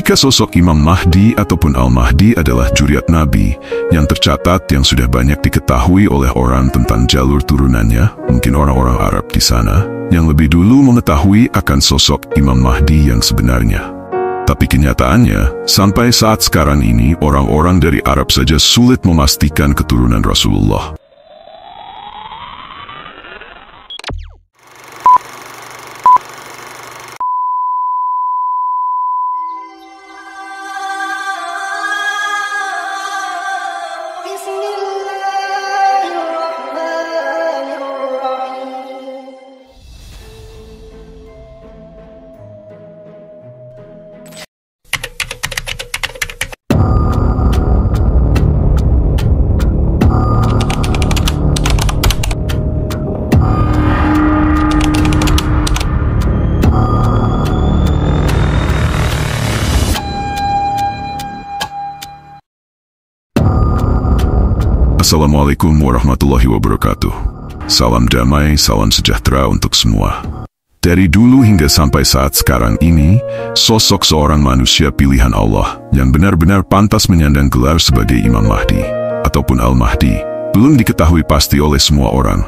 Jika sosok Imam Mahdi ataupun Al-Mahdi adalah juriat Nabi yang tercatat yang sudah banyak diketahui oleh orang tentang jalur turunannya, mungkin orang-orang Arab di sana, yang lebih dulu mengetahui akan sosok Imam Mahdi yang sebenarnya. Tapi kenyataannya, sampai saat sekarang ini orang-orang dari Arab saja sulit memastikan keturunan Rasulullah. Assalamualaikum warahmatullahi wabarakatuh. Salam damai, salam sejahtera untuk semua. Dari dulu hingga sampai saat sekarang ini, sosok seorang manusia pilihan Allah yang benar-benar pantas menyandang gelar sebagai Imam Mahdi ataupun Al-Mahdi belum diketahui pasti oleh semua orang.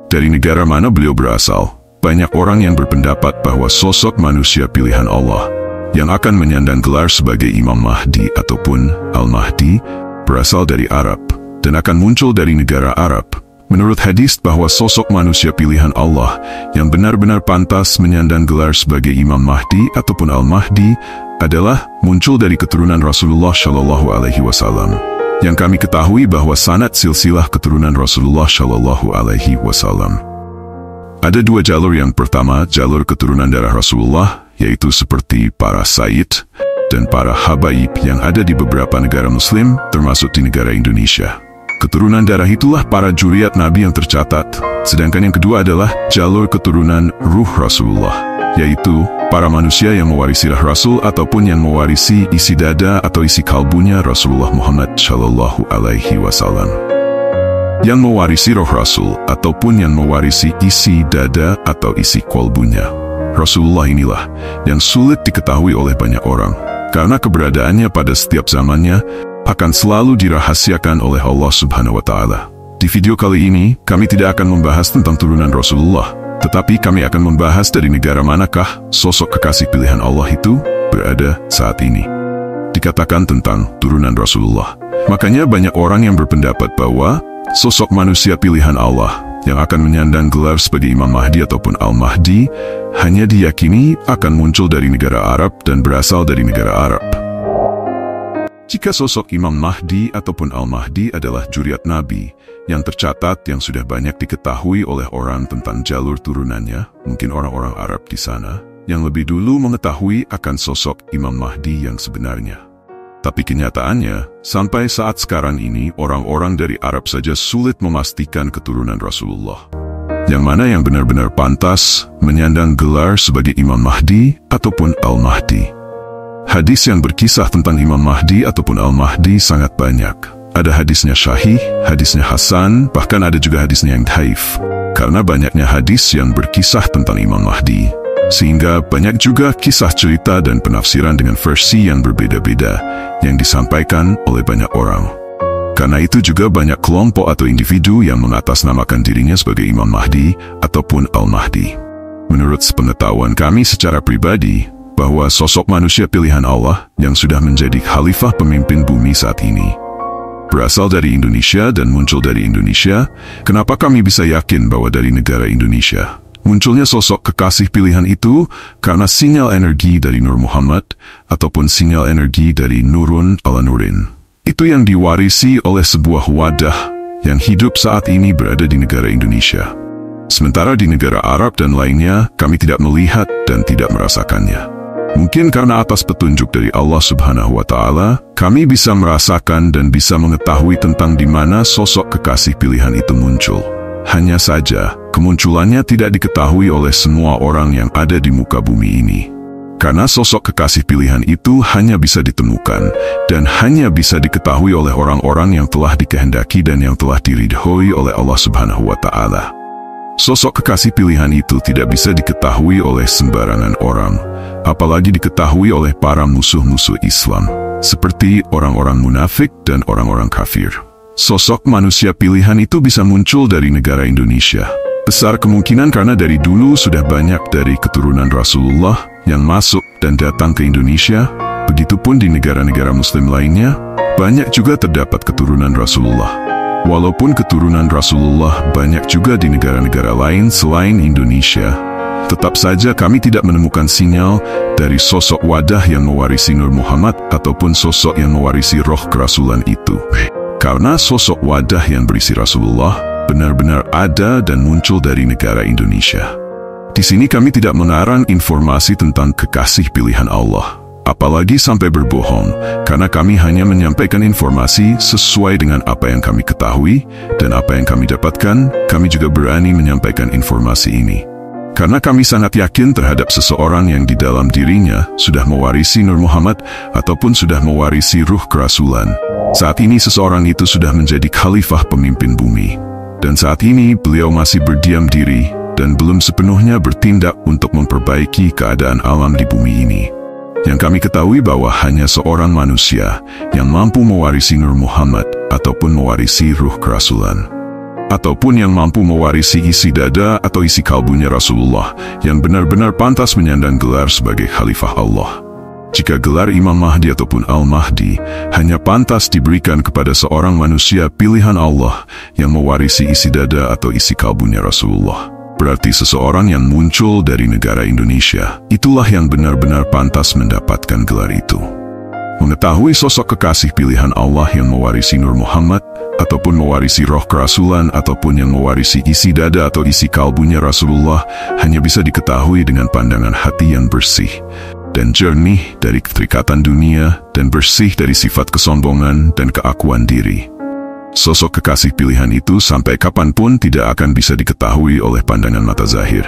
Dari negara mana beliau berasal, banyak orang yang berpendapat bahwa sosok manusia pilihan Allah yang akan menyandang gelar sebagai Imam Mahdi ataupun Al-Mahdi berasal dari Arab dan akan muncul dari negara Arab. Menurut hadis bahwa sosok manusia pilihan Allah yang benar-benar pantas menyandang gelar sebagai Imam Mahdi ataupun Al-Mahdi adalah muncul dari keturunan Rasulullah Shallallahu Alaihi Wasallam. Yang kami ketahui bahwa sanad silsilah keturunan Rasulullah Shallallahu Alaihi Wasallam. Ada dua jalur. Yang pertama, jalur keturunan darah Rasulullah, yaitu seperti para Sayyid dan para Habaib yang ada di beberapa negara Muslim, termasuk di negara Indonesia. Keturunan darah itulah para juriat Nabi yang tercatat. Sedangkan yang kedua adalah jalur keturunan ruh Rasulullah, yaitu para manusia yang mewarisi roh Rasul ataupun yang mewarisi isi dada atau isi kalbunya Rasulullah Muhammad Shallallahu Alaihi Wasallam. Yang mewarisi roh Rasul ataupun yang mewarisi isi dada atau isi kalbunya Rasulullah inilah yang sulit diketahui oleh banyak orang, karena keberadaannya pada setiap zamannya akan selalu dirahasiakan oleh Allah Subhanahu wa Ta'ala. Di video kali ini, kami tidak akan membahas tentang turunan Rasulullah, tetapi kami akan membahas dari negara manakah sosok kekasih pilihan Allah itu berada saat ini. Dikatakan tentang turunan Rasulullah. Makanya banyak orang yang berpendapat bahwa sosok manusia pilihan Allah yang akan menyandang gelar sebagai Imam Mahdi ataupun Al-Mahdi hanya diyakini akan muncul dari negara Arab dan berasal dari negara Arab. Jika sosok Imam Mahdi ataupun Al-Mahdi adalah juriat Nabi yang tercatat yang sudah banyak diketahui oleh orang tentang jalur turunannya, mungkin orang-orang Arab di sana, yang lebih dulu mengetahui akan sosok Imam Mahdi yang sebenarnya. Tapi kenyataannya, sampai saat sekarang ini orang-orang dari Arab saja sulit memastikan keturunan Rasulullah. Yang mana yang benar-benar pantas menyandang gelar sebagai Imam Mahdi ataupun Al-Mahdi. Hadis yang berkisah tentang Imam Mahdi ataupun Al-Mahdi sangat banyak. Ada hadisnya syahih, hadisnya hasan, bahkan ada juga hadisnya yang dhaif. Karena banyaknya hadis yang berkisah tentang Imam Mahdi, sehingga banyak juga kisah cerita dan penafsiran dengan versi yang berbeda-beda yang disampaikan oleh banyak orang. Karena itu juga banyak kelompok atau individu yang mengatasnamakan dirinya sebagai Imam Mahdi ataupun Al-Mahdi. Menurut sepengetahuan kami secara pribadi, bahwa sosok manusia pilihan Allah yang sudah menjadi khalifah pemimpin bumi saat ini berasal dari Indonesia dan muncul dari Indonesia. Kenapa kami bisa yakin bahwa dari negara Indonesia munculnya sosok kekasih pilihan itu? Karena sinyal energi dari Nur Muhammad ataupun sinyal energi dari Nurun ala Nurin itu yang diwarisi oleh sebuah wadah yang hidup saat ini berada di negara Indonesia. Sementara di negara Arab dan lainnya kami tidak melihat dan tidak merasakannya. Mungkin karena atas petunjuk dari Allah Subhanahu wa Ta'ala, kami bisa merasakan dan bisa mengetahui tentang di mana sosok kekasih pilihan itu muncul. Hanya saja, kemunculannya tidak diketahui oleh semua orang yang ada di muka bumi ini. Karena sosok kekasih pilihan itu hanya bisa ditemukan dan hanya bisa diketahui oleh orang-orang yang telah dikehendaki dan yang telah diridhoi oleh Allah Subhanahu wa Ta'ala. Sosok kekasih pilihan itu tidak bisa diketahui oleh sembarangan orang, apalagi diketahui oleh para musuh-musuh Islam, seperti orang-orang munafik dan orang-orang kafir. Sosok manusia pilihan itu bisa muncul dari negara Indonesia. Besar kemungkinan karena dari dulu sudah banyak dari keturunan Rasulullah yang masuk dan datang ke Indonesia. Begitupun di negara-negara Muslim lainnya, banyak juga terdapat keturunan Rasulullah. Walaupun keturunan Rasulullah banyak juga di negara-negara lain selain Indonesia, tetap saja kami tidak menemukan sinyal dari sosok wadah yang mewarisi Nur Muhammad ataupun sosok yang mewarisi roh kerasulan itu. Karena sosok wadah yang berisi Rasulullah benar-benar ada dan muncul dari negara Indonesia. Di sini kami tidak mengarang informasi tentang kekasih pilihan Allah, apalagi sampai berbohong, karena kami hanya menyampaikan informasi sesuai dengan apa yang kami ketahui dan apa yang kami dapatkan. Kami juga berani menyampaikan informasi ini karena kami sangat yakin terhadap seseorang yang di dalam dirinya sudah mewarisi Nur Muhammad ataupun sudah mewarisi ruh kerasulan. Saat ini seseorang itu sudah menjadi khalifah pemimpin bumi, dan saat ini beliau masih berdiam diri dan belum sepenuhnya bertindak untuk memperbaiki keadaan alam di bumi ini. Yang kami ketahui bahwa hanya seorang manusia yang mampu mewarisi Nur Muhammad ataupun mewarisi ruh kerasulan, ataupun yang mampu mewarisi isi dada atau isi kalbunya Rasulullah, yang benar-benar pantas menyandang gelar sebagai Khalifah Allah. Jika gelar Imam Mahdi ataupun Al-Mahdi hanya pantas diberikan kepada seorang manusia pilihan Allah yang mewarisi isi dada atau isi kalbunya Rasulullah, berarti seseorang yang muncul dari negara Indonesia, itulah yang benar-benar pantas mendapatkan gelar itu. Mengetahui sosok kekasih pilihan Allah yang mewarisi Nur Muhammad, ataupun mewarisi roh kerasulan, ataupun yang mewarisi isi dada atau isi kalbunya Rasulullah, hanya bisa diketahui dengan pandangan hati yang bersih dan jernih dari keterikatan dunia, dan bersih dari sifat kesombongan dan keakuan diri. Sosok kekasih pilihan itu sampai kapanpun tidak akan bisa diketahui oleh pandangan mata zahir,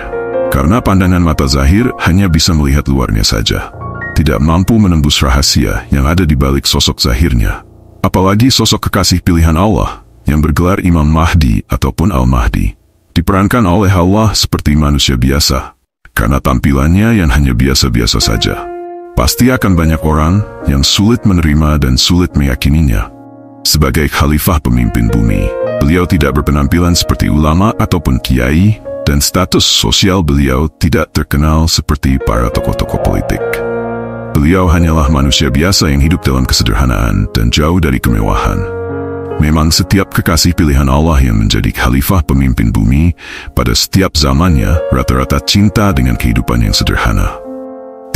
karena pandangan mata zahir hanya bisa melihat luarnya saja, tidak mampu menembus rahasia yang ada di balik sosok zahirnya. Apalagi sosok kekasih pilihan Allah yang bergelar Imam Mahdi ataupun Al-Mahdi diperankan oleh Allah seperti manusia biasa, karena tampilannya yang hanya biasa-biasa saja. Pasti akan banyak orang yang sulit menerima dan sulit meyakininya. Sebagai khalifah pemimpin bumi, beliau tidak berpenampilan seperti ulama ataupun kiai, dan status sosial beliau tidak terkenal seperti para tokoh-tokoh politik. Beliau hanyalah manusia biasa yang hidup dalam kesederhanaan dan jauh dari kemewahan. Memang setiap kekasih pilihan Allah yang menjadi khalifah pemimpin bumi pada setiap zamannya rata-rata cinta dengan kehidupan yang sederhana,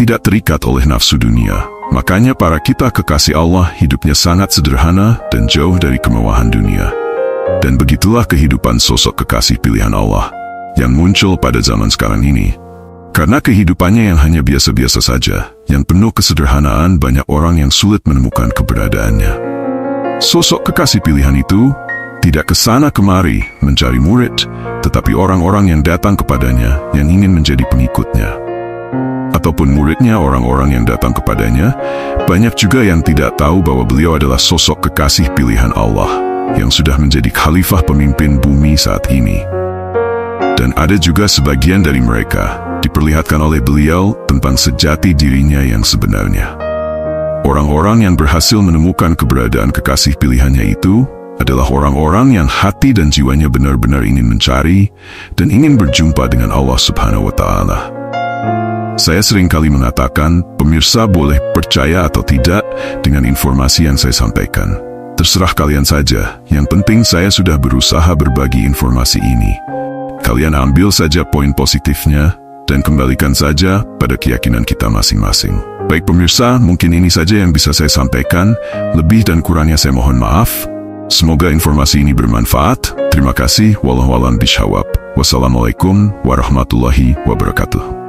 tidak terikat oleh nafsu dunia. Makanya para kita kekasih Allah hidupnya sangat sederhana dan jauh dari kemewahan dunia. Dan begitulah kehidupan sosok kekasih pilihan Allah yang muncul pada zaman sekarang ini. Karena kehidupannya yang hanya biasa-biasa saja, yang penuh kesederhanaan, banyak orang yang sulit menemukan keberadaannya. Sosok kekasih pilihan itu tidak kesana kemari mencari murid, tetapi orang-orang yang datang kepadanya yang ingin menjadi pengikutnya. Ataupun muridnya, orang-orang yang datang kepadanya, banyak juga yang tidak tahu bahwa beliau adalah sosok kekasih pilihan Allah yang sudah menjadi khalifah pemimpin bumi saat ini. Dan ada juga sebagian dari mereka diperlihatkan oleh beliau tentang sejati dirinya yang sebenarnya. Orang-orang yang berhasil menemukan keberadaan kekasih pilihannya itu adalah orang-orang yang hati dan jiwanya benar-benar ingin mencari dan ingin berjumpa dengan Allah Subhanahu wa Ta'ala. Saya seringkali mengatakan, pemirsa boleh percaya atau tidak dengan informasi yang saya sampaikan. Terserah kalian saja, yang penting saya sudah berusaha berbagi informasi ini. Kalian ambil saja poin positifnya, dan kembalikan saja pada keyakinan kita masing-masing. Baik pemirsa, mungkin ini saja yang bisa saya sampaikan. Lebih dan kurangnya saya mohon maaf. Semoga informasi ini bermanfaat. Terima kasih. Wallahu a'lam bishawab. Wassalamualaikum warahmatullahi wabarakatuh.